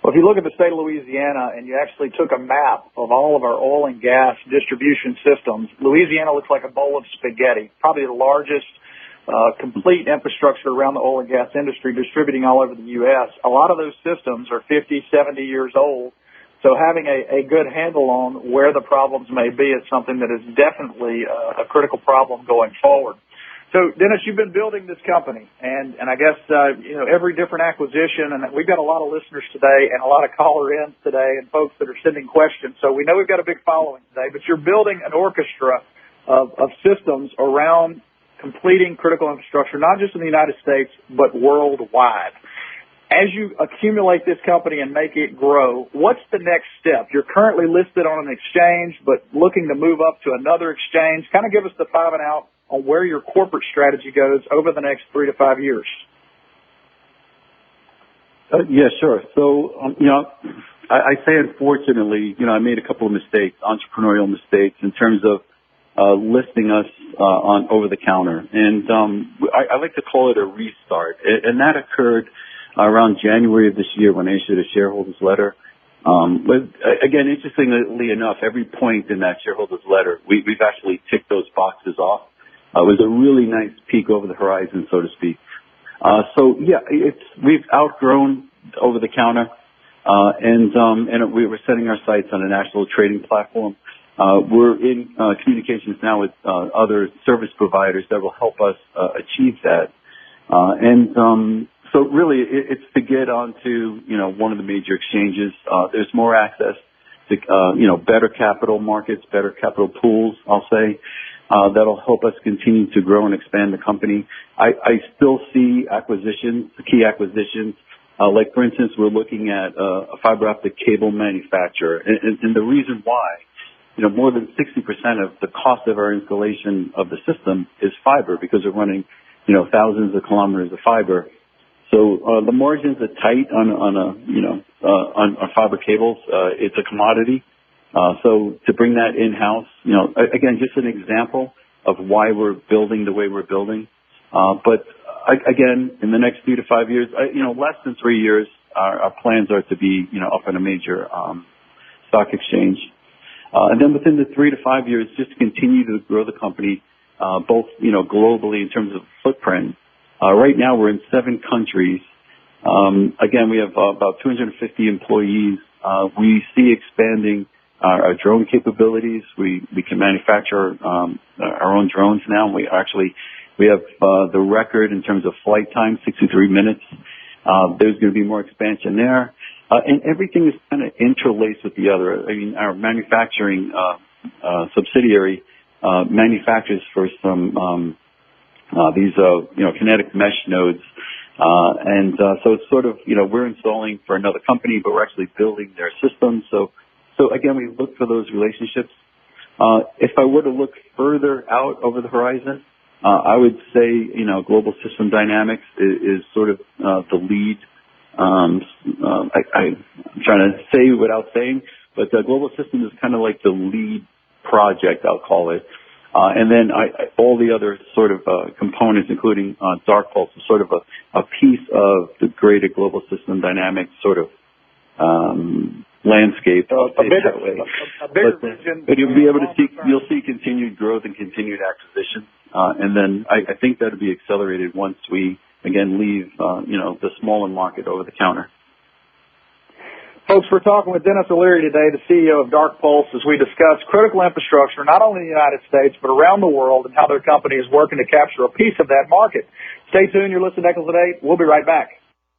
Well, if you look at the state of Louisiana and you actually took a map of all of our oil and gas distribution systems, Louisiana looks like a bowl of spaghetti, probably the largest complete infrastructure around the oil and gas industry distributing all over the U.S. A lot of those systems are 50, 70 years old. So having a good handle on where the problems may be is something that is definitely a critical problem going forward. So, Dennis, you've been building this company, and I guess, every different acquisition, and we've got a lot of listeners today and a lot of caller-ins today and folks that are sending questions. So we know we've got a big following today, but you're building an orchestra of systems around completing critical infrastructure, not just in the United States, but worldwide. As you accumulate this company and make it grow, what's the next step? You're currently listed on an exchange, but looking to move up to another exchange. Kind of give us the five and out on where your corporate strategy goes over the next 3 to 5 years. Yeah, sure. So, I say unfortunately, I made a couple of mistakes, entrepreneurial mistakes in terms of listing us on over the counter. And I like to call it a restart. And that occurred around January of this year when I issued a shareholders letter. But again, interestingly enough, every point in that shareholders letter, we've actually ticked those boxes off. It was a really nice peek over the horizon, so to speak. We've outgrown over the counter, and we were setting our sights on a national trading platform. We're in communications now with other service providers that will help us achieve that. So really, it's to get onto one of the major exchanges. There's more access to better capital markets, better capital pools, I'll say. That'll help us continue to grow and expand the company. I still see acquisitions, key acquisitions. Like, for instance, we're looking at a fiber optic cable manufacturer. And the reason why, more than 60% of the cost of our installation of the system is fiber because we're running, thousands of kilometers of fiber. So the margins are tight on fiber cables. It's a commodity. So to bring that in-house, again, just an example of why we're building the way we're building. But again, in the next 3 to 5 years, less than 3 years, our plans are to be, up in a major stock exchange. And then within the 3 to 5 years, just to continue to grow the company, both, globally in terms of footprint. Right now we're in 7 countries. Again, we have about 250 employees. We see expanding our drone capabilities. We can manufacture our own drones now. We have the record in terms of flight time, 63 minutes. There's going to be more expansion there. And everything is kind of interlaced with the other. I mean, our manufacturing subsidiary manufactures for some these kinetic mesh nodes. So it's sort of, we're installing for another company, but we're actually building their systems. So again, we look for those relationships. If I were to look further out over the horizon, I would say, Global System Dynamics is sort of the lead. I'm trying to say without saying, but Global System is kind of like the lead project, I'll call it. And then all the other sort of components, including Darkpulse, is sort of a piece of the greater Global System Dynamics sort of landscape. A bigger vision. But you'll be able to you'll see continued growth and continued acquisition. And then I think that'll be accelerated once we, again, leave, the smaller market over the counter. Folks, we're talking with Dennis O'Leary today, the CEO of Darkpulse, as we discuss critical infrastructure, not only in the United States, but around the world, and how their company is working to capture a piece of that market. Stay tuned. You're listening to Echoes at 8. We'll be right back.